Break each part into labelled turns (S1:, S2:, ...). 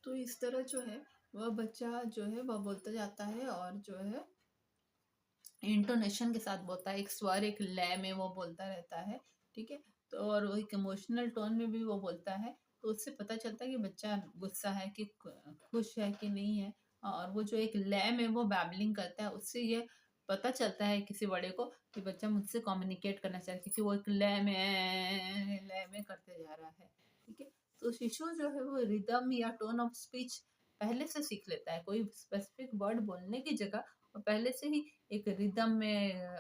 S1: तो इस तरह जो है वह बच्चा जो है वह बोलता जाता है और जो है इंटोनेशन के साथ बोलता है, एक स्वर एक लय में वो बोलता रहता है। ठीक है, तो और वो एक इमोशनल टोन में भी वो बोलता है, तो उससे पता चलता है कि बच्चा गुस्सा है कि खुश है कि नहीं है। और वो जो एक लय में वो बैबलिंग करता है, उससे ये पता चलता है किसी बड़े को कि बच्चा मुझसे कम्युनिकेट करना चाह रहा है, क्योंकि वो एक लय में करते जा रहा है। ठीक है, तो शिशु जो है वो रिदम या टोन ऑफ स्पीच पहले से सीख लेता है, कोई स्पेसिफिक वर्ड बोलने की जगह वो पहले से ही एक रिदम में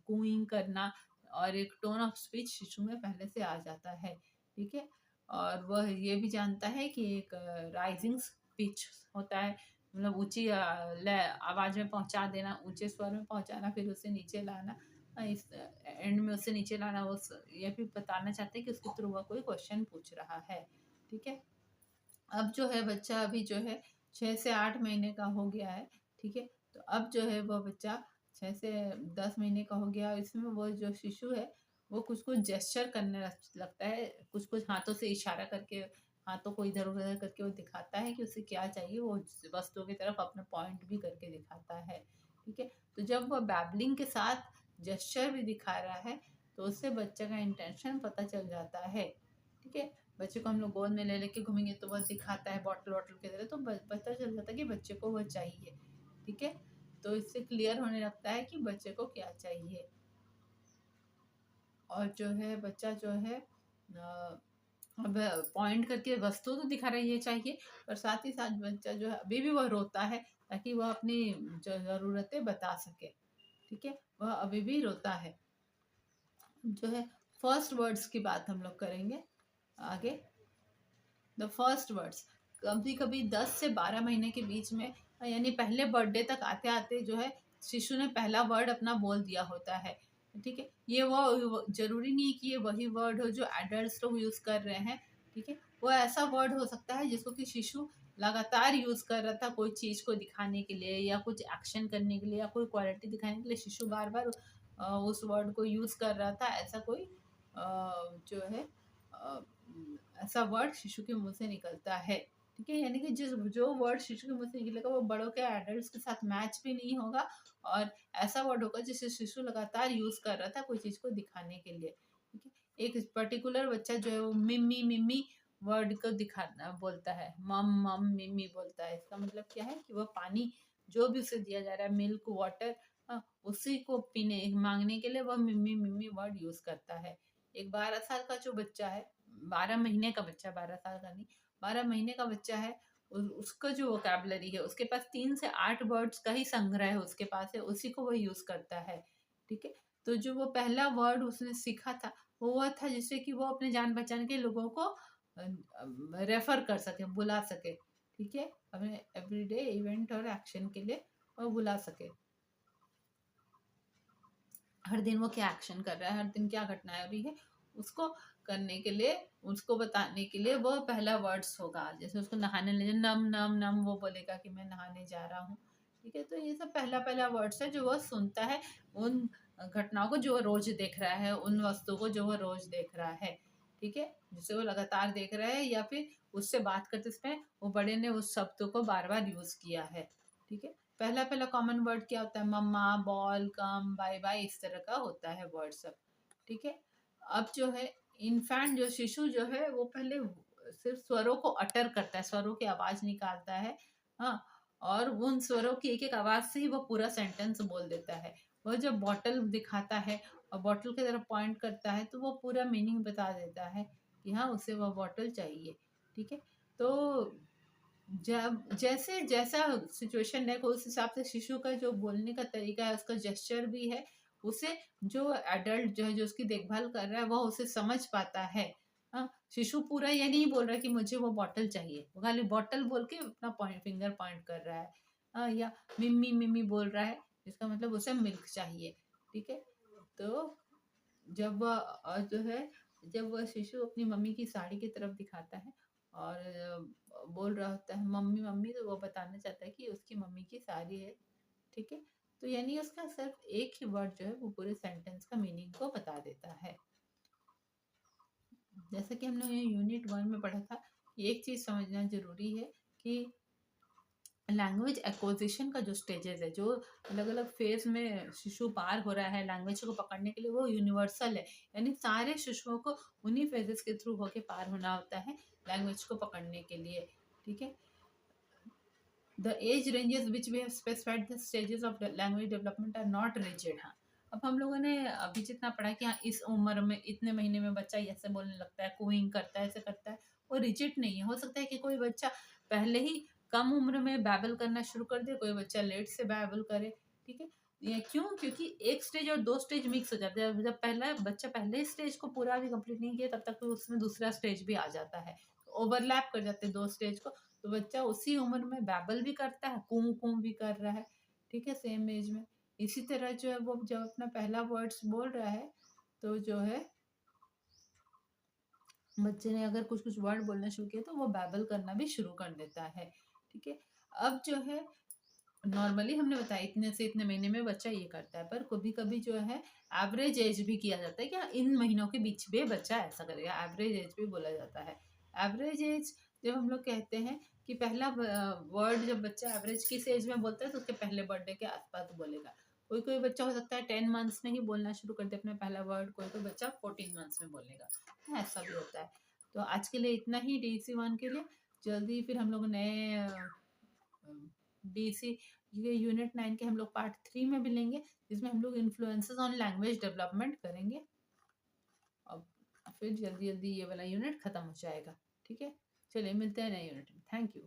S1: कूइंग करना और एक टोन ऑफ स्पीच शिशु में पहले से आ जाता है। ठीक है, और वह ये भी जानता है कि एक राइजिंग पिच होता है, मतलब ऊंची आवाज में पहुंचा देना, ऊंचे स्वर में पहुंचाना, फिर उसे नीचे लाना। इस एंड में उसे नीचे लाना, वो ये भी बताना चाहते हैं कि उसके थ्रू वह कोई क्वेश्चन पूछ रहा है। ठीक है, अब जो है बच्चा अभी जो है 6 से 8 महीने का हो गया है। ठीक है, तो अब जो है वो बच्चा 6 से 10 महीने का हो गया, इसमें वो जो शिशु है वो कुछ कुछ जेस्चर करने लगता है, कुछ कुछ हाथों से इशारा करके, हाथों को इधर उधर करके वो दिखाता है कि उसे क्या चाहिए, वो वस्तुओं की तरफ अपना पॉइंट भी करके दिखाता है। ठीक है, तो जब वो बैबलिंग के साथ जेस्चर भी दिखा रहा है तो उससे बच्चे का इंटेंशन पता चल जाता है। ठीक है, बच्चे को हम लोग गोद में ले लेके घूमेंगे तो वह दिखाता है बॉटल वॉटल की तरह, तो पता चल जाता है कि बच्चे को वह चाहिए। ठीक है, तो इससे क्लियर होने लगता है कि बच्चे को क्या चाहिए। और जो है बच्चा जो है अब पॉइंट करके वस्तु तो दिखा रहा है ये चाहिए, पर साथ ही साथ बच्चा जो है अभी भी वह रोता है ताकि वह अपनी जो ज़रूरतें बता सके। ठीक है, वह अभी भी रोता है। जो है फर्स्ट वर्ड्स की बात हम लोग करेंगे आगे। द फर्स्ट वर्ड्स कभी कभी 10 से 12 महीने के बीच में, यानी पहले बर्थडे तक आते आते जो है शिशु ने पहला वर्ड अपना बोल दिया होता है। ठीक है, ये वो जरूरी नहीं कि ये वही वर्ड हो जो एडल्ट लोग यूज कर रहे हैं। ठीक है, वो ऐसा वर्ड हो सकता है जिसको कि शिशु लगातार यूज कर रहा था कोई चीज को दिखाने के लिए या कुछ एक्शन करने के लिए या कोई क्वालिटी दिखाने के लिए, शिशु बार बार उस वर्ड को यूज कर रहा था। ऐसा कोई जो है ऐसा वर्ड शिशु के मुंह से निकलता है। ठीक है, यानी कि जिस जो वर्ड शिशु के मुंह से निकलेगा वो बड़ों के एडल्ट्स के साथ मैच भी नहीं होगा, और ऐसा वर्ड होगा जिसे शिशु लगातार यूज कर रहा था कोई चीज को दिखाने के लिए। ठीक है, एक पर्टिकुलर बच्चा जो है वो मिम्मी मिम्मी वर्ड को दिखाना बोलता है, मम मम मिम्मी बोलता है। इसका मतलब क्या है कि वह पानी जो भी उसे दिया जा रहा है, मिल्क वाटर, उसी को पीने मांगने के लिए वह मिम्मी मिम्मी वर्ड यूज करता है। एक 12 साल का जो बच्चा है, 12 महीने का बच्चा, 12 साल का नहीं, 12 महीने का बच्चा है, उसका जो वोकेबलरी है उसके पास 3 से 8 वर्ड्स का ही संग्रह है उसके पास है, उसी को वो यूज करता है। ठीक है, तो जो वो पहला वर्ड उसने सीखा था वो वह था जिससे कि वो अपने जान पहचान के लोगों को रेफर कर सके, बुला सके। ठीक है, अपने एवरीडे इवेंट और एक्शन के लिए वो बुला सके। हर दिन वो क्या एक्शन कर रहा है, हर दिन क्या घटनाएं हो रही है, उसको करने के लिए, उसको बताने के लिए वो पहला वर्ड्स होगा। जैसे उसको नहाने ले नम नम नम, वो बोलेगा कि मैं नहाने जा रहा हूँ। ठीक है, तो ये सब पहला पहला वर्ड्स है जो वो सुनता है उन घटनाओं को जो वो रोज देख रहा है, उन वस्तुओं को जो वो रोज देख रहा है। ठीक है, जिसे वो लगातार देख रहा है या फिर उससे बात करते समय वो बड़े ने उस शब्द को बार बार यूज किया है। ठीक है, पहला पहला कॉमन वर्ड क्या होता है, मम्मा, बॉल, कम, बाय बाय, इस तरह का होता है वर्ड सब। ठीक है, अब जो है इन्फेंट जो शिशु जो है वो पहले सिर्फ स्वरों को अटर करता है, स्वरों की आवाज निकालता है। हाँ, और उन स्वरों की एक एक आवाज से ही वो पूरा सेंटेंस बोल देता है। वह जब बॉटल दिखाता है और बॉटल की तरफ पॉइंट करता है तो वो पूरा मीनिंग बता देता है कि हाँ उसे वह बॉटल चाहिए। ठीक है, तो जब जैसे जैसा सिचुएशन है उस हिसाब से शिशु का जो बोलने का तरीका है, उसका जेस्चर भी है, उसे जो एडल्ट जो है जो उसकी देखभाल कर रहा है वह उसे समझ पाता है। हाँ, शिशु पूरा ये नहीं बोल रहा कि मुझे वो बॉटल चाहिए, वो खाली बॉटल बोल के अपना पॉइंट फिंगर पॉइंट कर रहा है। हाँ, या मिम्मी मिम्मी बोल रहा है, इसका मतलब उसे मिल्क चाहिए। ठीक है, तो जब वह जो है जब वह शिशु अपनी मम्मी की साड़ी की तरफ दिखाता है और बोल रहा होता है मम्मी मम्मी, तो वो बताना चाहता है कि उसकी मम्मी की साड़ी है। ठीक है, तो यानी उसका सिर्फ एक ही वर्ड जो है वो पूरे सेंटेंस का मीनिंग को बता देता है। जैसा कि हमने यूनिट 1 में पढ़ा था एक चीज़ समझना ज़रूरी है कि लैंग्वेज एक्विजिशन का जो स्टेजेस है, जो अलग-अलग फ़ेज़ में शिशु पार हो रहा है लैंग्वेज को पकड़ने के लिए, वो यूनिवर्सल है। यानी सारे शिशुओं को उन्हीं फ़ेज़ेस के थ्रू होके पार होना होता है लैंग्वेज को पकड़ने के लिए, ठीक है? The age ranges which we have specified the stages of language development are not rigid. हाँ, अब हम लोगों ने अभी जितना पढ़ा कि हाँ, इस उम्र में इतने महीने में बच्चा ऐसे बोलने लगता है, कूइंग करता है, ऐसे करता है, वो रिजिड नहीं है। हो सकता है कि कोई बच्चा पहले ही कम उम्र में बैबल करना शुरू कर दे, कोई बच्चा लेट से बैबल करे, ठीक है? ये क्यों? क्योंकि एक स्टेज और दो स्टेज मिक्स हो जाते हैं। जब पहला बच्चा पहले स्टेज को पूरा भी कंप्लीट नहीं किया, तब तक तो उसमें दूसरा स्टेज भी आ जाता है, ओवरलैप कर जाते हैं दो स्टेज को। तो बच्चा उसी उम्र में बैबल भी करता है, कूं कूं भी कर रहा है, ठीक है, सेम एज में। इसी तरह जो है वो जब अपना पहला वर्ड्स बोल रहा है, तो जो है बच्चे ने अगर कुछ कुछ वर्ड बोलना शुरू किया तो वो बैबल करना भी शुरू कर देता है, ठीक है। अब जो है नॉर्मली हमने बताया इतने से इतने महीने में बच्चा ये करता है, पर कभी कभी जो है एवरेज एज भी किया जाता है कि हाँ, इन महीनों के बीच में बच्चा ऐसा करेगा, एवरेज एज भी बोला जाता है। एवरेज एज जब हम लोग कहते हैं कि पहला वर्ड जब बच्चा एवरेज किस एज में बोलता है, तो उसके पहले बर्थडे के आसपास बोलेगा। कोई कोई बच्चा हो सकता है 10 मंथ्स में ही बोलना शुरू कर दे अपना पहला वर्ड, कोई कोई बच्चा 14 मंथ्स में बोलेगा, ऐसा भी होता है। तो आज के लिए इतना ही DC 1 के लिए। जल्दी फिर हम लोग नए DC ये यूनिट 9 के हम लोग पार्ट 3 में भी लेंगे, जिसमें हम लोग इन्फ्लुएंसेस ऑन लैंग्वेज डेवलपमेंट करेंगे। अब फिर जल्दी जल्दी ये वाला यूनिट खत्म हो जाएगा, ठीक है। चलिए मिलते हैं नए यूनिट में। Thank you.